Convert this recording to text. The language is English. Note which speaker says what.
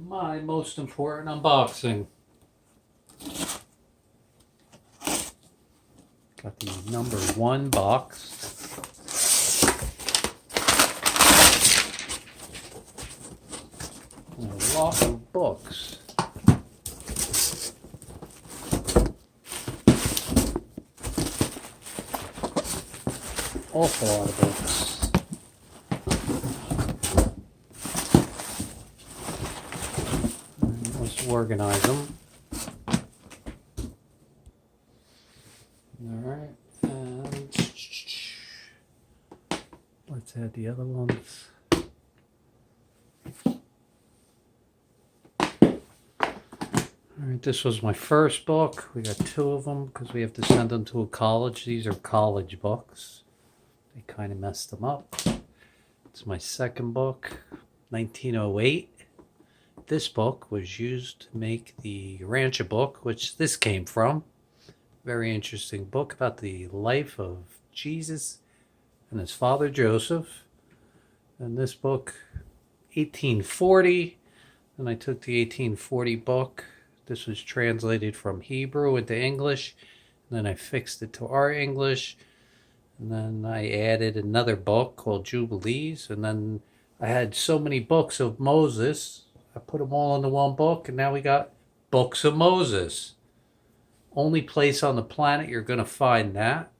Speaker 1: my most important unboxing. Got the number 1 box. And a lot of books. Awful lot of books. Let's organize them. Alright, and let's add the other ones. Alright, this was my first book. We got 2 of them because we have to send them to a college. These are college books. They kind of messed them up. It's my second book, 1908. This book was used to make the Rancher book, which this came from. Very interesting book about the life of Jesus and his father Joseph. And this book, 1840. And I took the 1840 book. This was translated from Hebrew into English. And then I fixed it to our English. And then I added another book called Jubilees. And then I had so many books of Moses. I put them all into one book. And now we got Books of Moses. Only place on the planet you're going to find that.